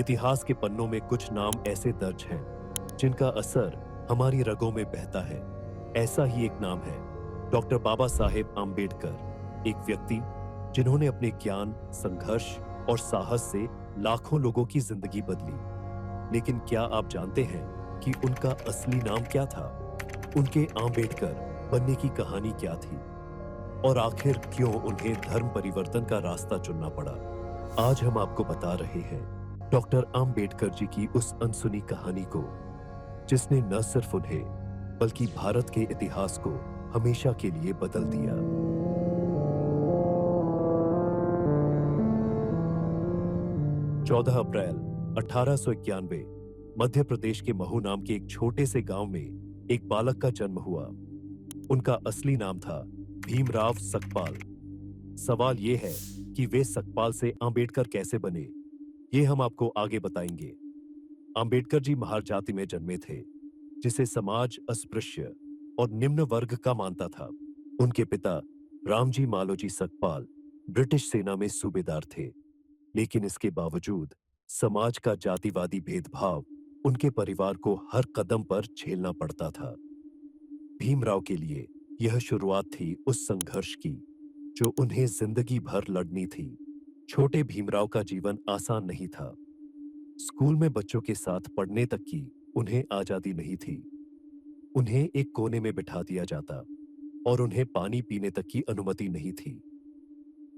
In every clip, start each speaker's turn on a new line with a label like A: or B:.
A: इतिहास के पन्नों में कुछ नाम ऐसे दर्ज हैं जिनका असर हमारी रगों में बहता है। ऐसा ही एक नाम है डॉक्टर बाबा साहेब आम्बेडकर, एक व्यक्ति जिन्होंने अपने ज्ञान, संघर्ष और साहस से लाखों लोगों की जिंदगी बदली। लेकिन क्या आप जानते हैं कि उनका असली नाम क्या था? उनके आम्बेडकर बनने की कहानी क्या थी? और आखिर क्यों उन्हें धर्म परिवर्तन का रास्ता चुनना पड़ा? आज हम आपको बता रहे हैं डॉक्टर आम्बेडकर जी की उस अनसुनी कहानी को, जिसने न सिर्फ उन्हें बल्कि भारत के इतिहास को हमेशा के लिए बदल दिया। 14 अप्रैल 1891 मध्य प्रदेश के महू नाम के एक छोटे से गांव में एक बालक का जन्म हुआ। उनका असली नाम था भीमराव सकपाल। सवाल यह है कि वे सकपाल से आम्बेडकर कैसे बने, ये हम आपको आगे बताएंगे। आम्बेडकर जी महार जाति में जन्मे थे, जिसे समाज अस्पृश्य और निम्न वर्ग का मानता था। उनके पिता रामजी मालोजी सकपाल ब्रिटिश सेना में सूबेदार थे, लेकिन इसके बावजूद समाज का जातिवादी भेदभाव उनके परिवार को हर कदम पर झेलना पड़ता था। भीमराव के लिए यह शुरुआत थी उस संघर्ष की जो उन्हें जिंदगी भर लड़नी थी। छोटे भीमराव का जीवन आसान नहीं था। स्कूल में बच्चों के साथ पढ़ने तक की उन्हें आजादी नहीं थी। उन्हें एक कोने में बिठा दिया जाता और उन्हें पानी पीने तक की अनुमति नहीं थी।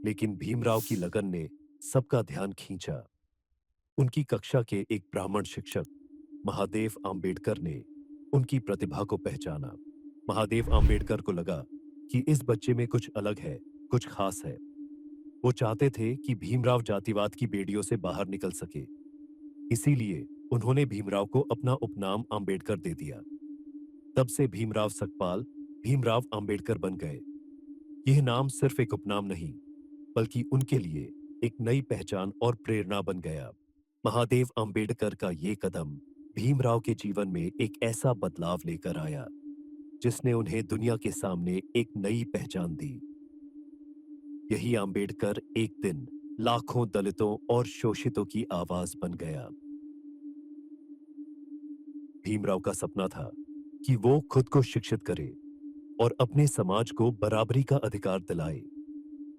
A: लेकिन भीमराव की लगन ने सबका ध्यान खींचा। उनकी कक्षा के एक ब्राह्मण शिक्षक महादेव आम्बेडकर ने उनकी प्रतिभा को पहचाना। महादेव आम्बेडकर को लगा कि इस बच्चे में कुछ अलग है, कुछ खास है। वो चाहते थे कि भीमराव जातिवाद की बेड़ियों से बाहर निकल सके। इसीलिए उन्होंने भीमराव को अपना उपनाम आम्बेडकर दे दिया। तब से भीमराव सकपाल भीमराव आम्बेडकर बन गए। यह नाम सिर्फ एक उपनाम नहीं, बल्कि उनके लिए एक नई पहचान और प्रेरणा बन गया। महादेव आम्बेडकर का ये कदम भीमराव के जीवन में एक ऐसा बदलाव लेकर आया जिसने उन्हें दुनिया के सामने एक नई पहचान दी। यही आम्बेडकर एक दिन लाखों दलितों और शोषितों की आवाज बन गया। भीमराव का सपना था कि वो खुद को शिक्षित करे और अपने समाज को बराबरी का अधिकार दिलाए।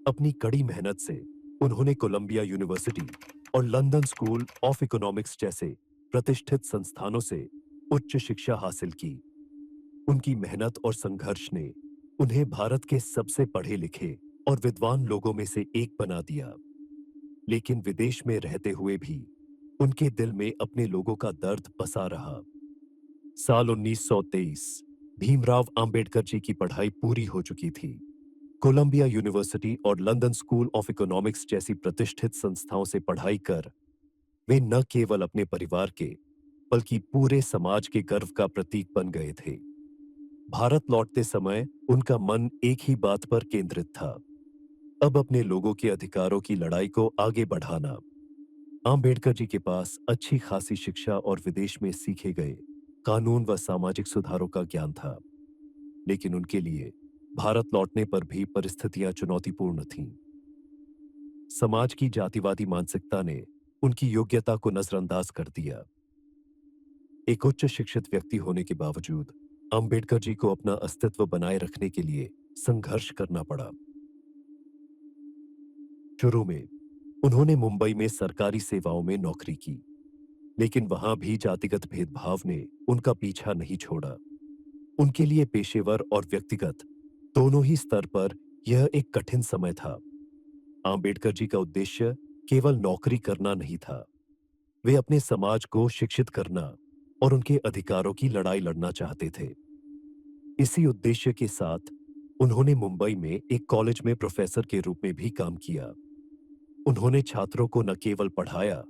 A: अपनी कड़ी मेहनत से उन्होंने कोलंबिया यूनिवर्सिटी और लंदन स्कूल ऑफ इकोनॉमिक्स जैसे प्रतिष्ठित संस्थानों से उच्च शिक्षा हासिल की। उनकी मेहनत और संघर्ष ने उन्हें भारत के सबसे पढ़े लिखे और विद्वान लोगों में से एक बना दिया। लेकिन विदेश में रहते हुए भी उनके दिल में अपने लोगों का दर्द बसा रहा। साल 1923 भीमराव आम्बेडकर जी की पढ़ाई पूरी हो चुकी थी। कोलंबिया यूनिवर्सिटी और लंदन स्कूल ऑफ इकोनॉमिक्स जैसी प्रतिष्ठित संस्थाओं से पढ़ाई कर वे न केवल अपने परिवार के बल्कि पूरे समाज के गर्व का प्रतीक बन गए थे। भारत लौटते समय उनका मन एक ही बात पर केंद्रित था, अब अपने लोगों के अधिकारों की लड़ाई को आगे बढ़ाना। आम्बेडकर जी के पास अच्छी खासी शिक्षा और विदेश में सीखे गए कानून व सामाजिक सुधारों का ज्ञान था, लेकिन उनके लिए भारत लौटने पर भी परिस्थितियां चुनौतीपूर्ण थीं। समाज की जातिवादी मानसिकता ने उनकी योग्यता को नजरअंदाज कर दिया। एक उच्च शिक्षित व्यक्ति होने के बावजूद अंबेडकर जी को अपना अस्तित्व बनाए रखने के लिए संघर्ष करना पड़ा। शुरू में उन्होंने मुंबई में सरकारी सेवाओं में नौकरी की, लेकिन वहां भी जातिगत भेदभाव ने उनका पीछा नहीं छोड़ा। उनके लिए पेशेवर और व्यक्तिगत दोनों ही स्तर पर यह एक कठिन समय था। आम्बेडकर जी का उद्देश्य केवल नौकरी करना नहीं था, वे अपने समाज को शिक्षित करना और उनके अधिकारों की लड़ाई लड़ना चाहते थे। इसी उद्देश्य के साथ उन्होंने मुंबई में एक कॉलेज में प्रोफेसर के रूप में भी काम किया। उन्होंने छात्रों को न केवल पढ़ाया,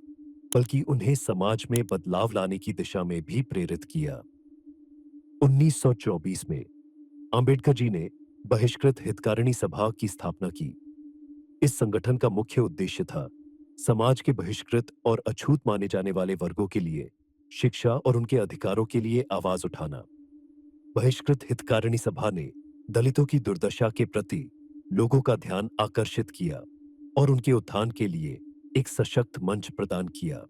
A: बल्कि उन्हें समाज में बदलाव लाने की दिशा में भी प्रेरित किया। 1924 में अंबेडकर जी ने बहिष्कृत हितकारिणी सभा की स्थापना की। इस संगठन का मुख्य उद्देश्य था समाज के बहिष्कृत और अछूत माने जाने वाले वर्गों के लिए शिक्षा और उनके अधिकारों के लिए आवाज उठाना। बहिष्कृत हितकारिणी सभा ने दलितों की दुर्दशा के प्रति लोगों का ध्यान आकर्षित किया और उनके उत्थान के लिए एक सशक्त मंच प्रदान किया।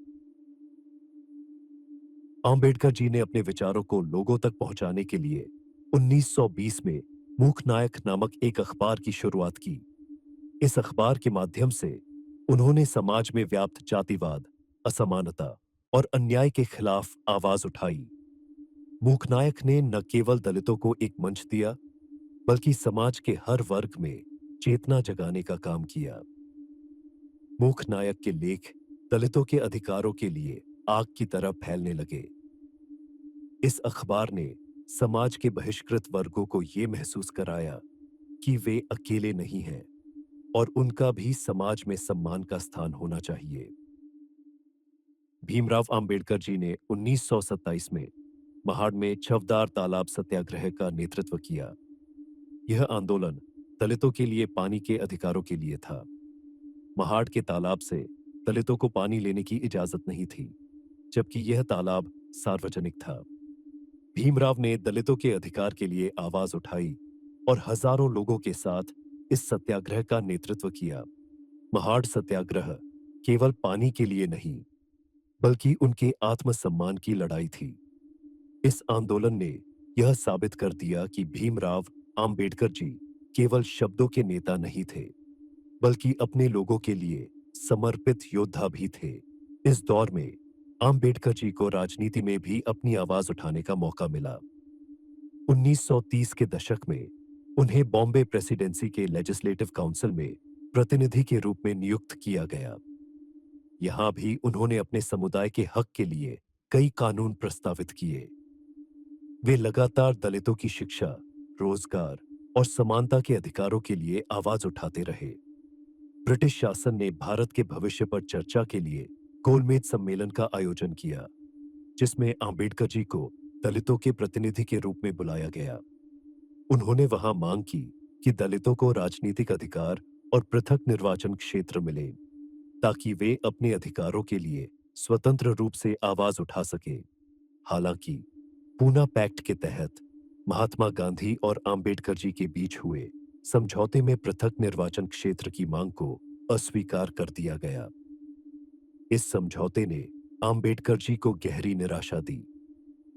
A: आम्बेडकर जी ने अपने विचारों को लोगों तक पहुंचाने के लिए 1920 में मूक नायक नामक एक अखबार की शुरुआत की। इस अखबार के माध्यम से उन्होंने समाज में व्याप्त जातिवाद, असमानता और अन्याय के खिलाफ आवाज उठाई। मूकनायक ने न केवल दलितों को एक मंच दिया, बल्कि समाज के हर वर्ग में चेतना जगाने का काम किया। मूकनायक के लेख दलितों के अधिकारों के लिए आग की तरह फैलने लगे। इस अखबार ने समाज के बहिष्कृत वर्गों को यह महसूस कराया कि वे अकेले नहीं हैं और उनका भी समाज में सम्मान का स्थान होना चाहिए। भीमराव अंबेडकर जी ने 1927 में महाड़ में छवदार तालाब सत्याग्रह का नेतृत्व किया। यह आंदोलन दलितों के लिए पानी के अधिकारों के लिए था। महाड़ के तालाब से दलितों को पानी लेने की इजाजत नहीं थी, जबकि यह तालाब सार्वजनिक था। भीमराव ने दलितों के अधिकार के लिए आवाज उठाई और हजारों लोगों के साथ इस सत्याग्रह का नेतृत्व किया। महाड़ सत्याग्रह केवल पानी के लिए नहीं, बल्कि उनके आत्मसम्मान की लड़ाई थी। इस आंदोलन ने यह साबित कर दिया कि भीमराव अंबेडकर जी केवल शब्दों के नेता नहीं थे, बल्कि अपने लोगों के लिए समर्पित योद्धा भी थे। इस दौर में अंबेडकर जी को राजनीति में भी अपनी आवाज उठाने का मौका मिला। 1930 के दशक में उन्हें बॉम्बे प्रेसिडेंसी के लेजिस्लेटिव काउंसिल में प्रतिनिधि के रूप में नियुक्त किया गया। यहां भी उन्होंने अपने समुदाय के हक के लिए कई कानून प्रस्तावित किए। वे लगातार दलितों की शिक्षा, रोजगार और समानता के अधिकारों के लिए आवाज उठाते रहे। ब्रिटिश शासन ने भारत के भविष्य पर चर्चा के लिए गोलमेज सम्मेलन का आयोजन किया, जिसमें अंबेडकर जी को दलितों के प्रतिनिधि के रूप में बुलाया गया। उन्होंने वहां मांग की कि दलितों को राजनीतिक अधिकार और पृथक निर्वाचन क्षेत्र मिले, ताकि वे अपने अधिकारों के लिए स्वतंत्र रूप से आवाज उठा सके। हालांकि पूना पैक्ट के तहत महात्मा गांधी और अंबेडकर जी के बीच हुए समझौते में पृथक निर्वाचन क्षेत्र की मांग को अस्वीकार कर दिया गया। इस समझौते ने अंबेडकर जी को गहरी निराशा दी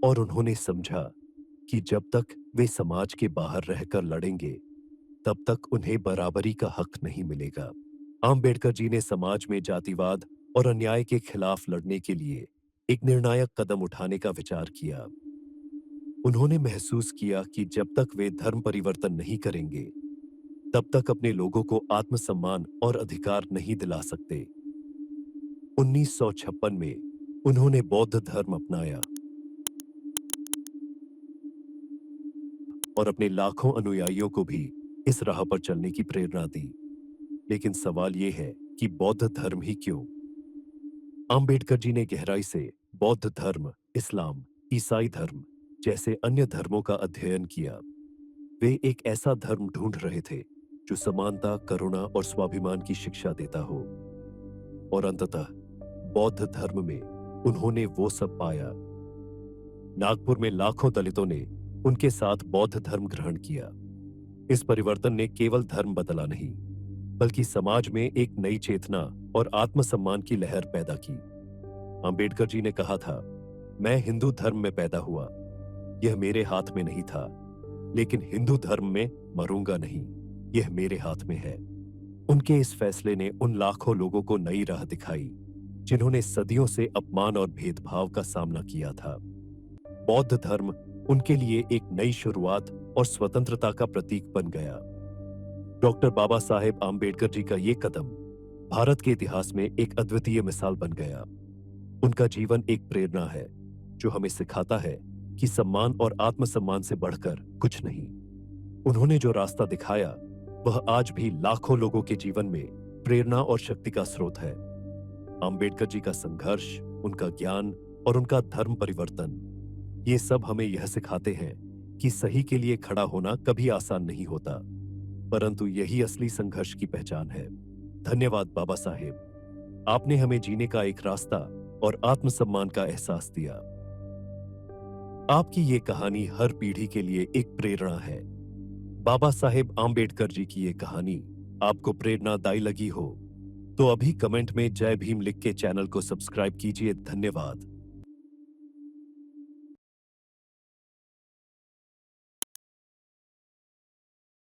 A: और उन्होंने समझा कि जब तक वे समाज के बाहर रहकर लड़ेंगे, तब तक उन्हें बराबरी का हक नहीं मिलेगा। अंबेडकर जी ने समाज में जातिवाद और अन्याय के खिलाफ लड़ने के लिए एक निर्णायक कदम उठाने का विचार किया। उन्होंने महसूस किया कि जब तक वे धर्म परिवर्तन नहीं करेंगे, तब तक अपने लोगों को आत्मसम्मान और अधिकार नहीं दिला सकते। 1956 में उन्होंने बौद्ध धर्म अपनाया और अपने लाखों अनुयायियों को भी इस राह पर चलने की प्रेरणा दी। लेकिन सवाल यह है कि बौद्ध धर्म ही क्यों? अंबेडकर जी ने गहराई से बौद्ध धर्म, इस्लाम, ईसाई धर्म जैसे अन्य धर्मों का अध्ययन किया। वे एक ऐसा धर्म ढूंढ रहे थे जो समानता, करुणा और स्वाभिमान की शिक्षा देता हो। और अंततः बौद्ध धर्म में उन्होंने वो सब पाया। नागपुर में लाखों दलितों ने उनके साथ बौद्ध धर्म ग्रहण किया। इस परिवर्तन ने केवल धर्म बदला नहीं, बल्कि समाज में एक नई चेतना और आत्मसम्मान की लहर पैदा की। अंबेडकर जी ने कहा था, मैं हिंदू धर्म में पैदा हुआ, यह मेरे हाथ में नहीं था, लेकिन हिंदू धर्म में मरूंगा नहीं, यह मेरे हाथ में है। उनके इस फैसले ने उन लाखों लोगों को नई राह दिखाई, जिन्होंने सदियों से अपमान और भेदभाव का सामना किया था। बौद्ध धर्म उनके लिए एक नई शुरुआत और स्वतंत्रता का प्रतीक बन गया। डॉक्टर बाबा साहेब आम्बेडकर जी का ये कदम भारत के इतिहास में एक अद्वितीय मिसाल बन गया। उनका जीवन एक प्रेरणा है जो हमें सिखाता है कि सम्मान और आत्मसम्मान से बढ़कर कुछ नहीं। उन्होंने जो रास्ता दिखाया वह आज भी लाखों लोगों के जीवन में प्रेरणा और शक्ति का स्रोत है। अंबेडकर जी का संघर्ष, उनका ज्ञान और उनका धर्म परिवर्तन, ये सब हमें यह सिखाते हैं कि सही के लिए खड़ा होना कभी आसान नहीं होता, परंतु यही असली संघर्ष की पहचान है। धन्यवाद बाबा साहेब, आपने हमें जीने का एक रास्ता और आत्मसम्मान का एहसास दिया। आपकी ये कहानी हर पीढ़ी के लिए एक प्रेरणा है। बाबा साहेब आम्बेडकर जी की ये कहानी आपको प्रेरणादायी लगी हो तो अभी कमेंट में जय भीम लिख के चैनल को सब्सक्राइब कीजिए। धन्यवाद।